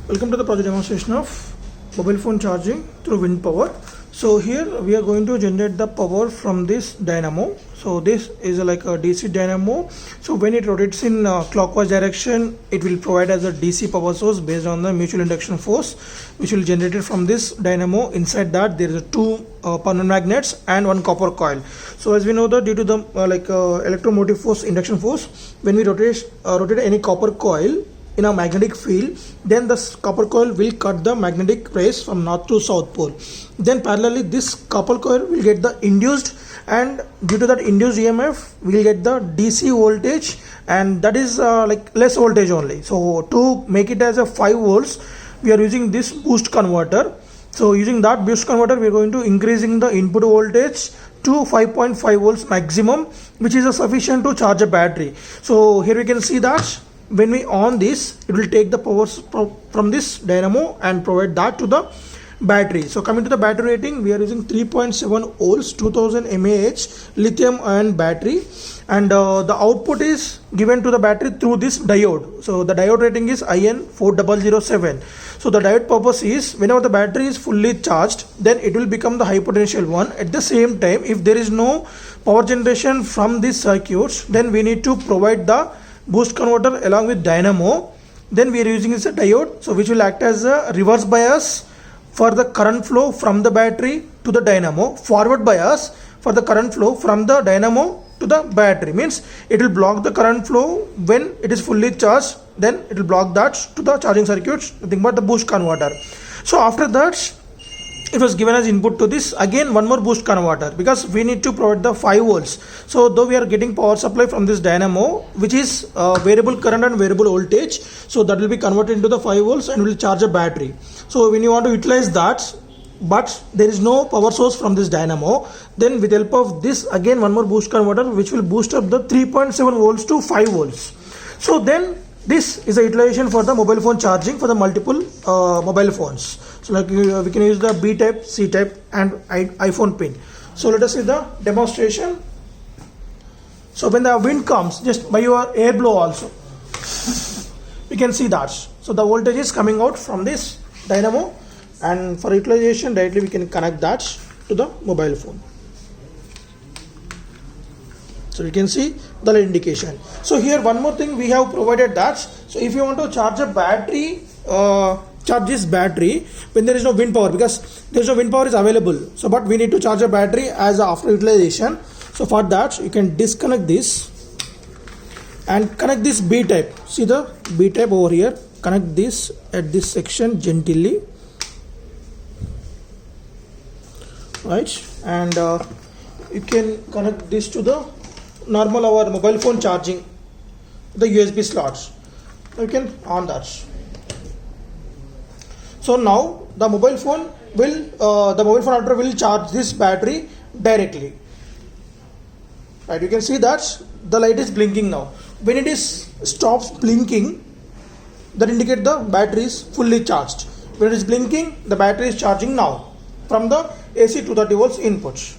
Welcome to the project demonstration of mobile phone charging through wind power. So here we are going to generate the power from this dynamo. So this is like a DC dynamo. So when it rotates in clockwise direction, it will provide as a DC power source based on the mutual induction force which will generate it from this dynamo. Inside that there is two permanent magnets and one copper coil. So as we know that due to the electromotive force, induction force, when we rotate any copper coil in a magnetic field, then the copper coil will cut the magnetic rays from north to south pole. Then parallelly this copper coil will get the induced, and due to that induced EMF we will get the DC voltage, and that is like less voltage only. So to make it as a 5 volts we are using this boost converter. So using that boost converter we are going to increasing the input voltage to 5.5 volts maximum, which is sufficient to charge a battery. So here we can see that when we on this, it will take the power from this dynamo and provide that to the battery. So coming to the battery rating, we are using 3.7 volts 2000 mAh lithium ion battery, and the output is given to the battery through this diode. So the diode rating is IN4007. So the diode purpose is whenever the battery is fully charged, then it will become the high potential one. At the same time, if there is no power generation from these circuits, then we need to provide the boost converter along with dynamo. Then we are using this diode, so which will act as a reverse bias for the current flow from the battery to the dynamo, forward bias for the current flow from the dynamo to the battery. Means it will block the current flow when it is fully charged, then it will block that to the charging circuits, nothing but the boost converter. So after that it was given as input to this again one more boost converter, because we need to provide the 5 volts. So though we are getting power supply from this dynamo, which is variable current and variable voltage, so that will be converted into the 5 volts and will charge a battery. So when you want to utilize that, but there is no power source from this dynamo, then with help of this again one more boost converter which will boost up the 3.7 volts to 5 volts. So then this is a utilization for the mobile phone charging for the multiple mobile phones. So like we can use the B type, C type and iPhone pin. So let us see the demonstration. So when the wind comes, just by your air blow also, we can see that. So the voltage is coming out from this dynamo, and for utilization directly we can connect that to the mobile phone. So you can see the light indication. So here one more thing we have provided that. So if you want to charge a battery, charge this battery when there is no wind power, because there is no wind power is available. So but we need to charge a battery as after utilization. So for that you can disconnect this and connect this B type. See the B type over here. Connect this at this section gently, right? And you can connect this to the normal our mobile phone charging, the USB slots. You can on that. So now the mobile phone adapter will charge this battery directly, right? You can see that the light is blinking now. When it is stops blinking, that indicate the battery is fully charged. When it is blinking, the battery is charging now from the AC 230 volts inputs.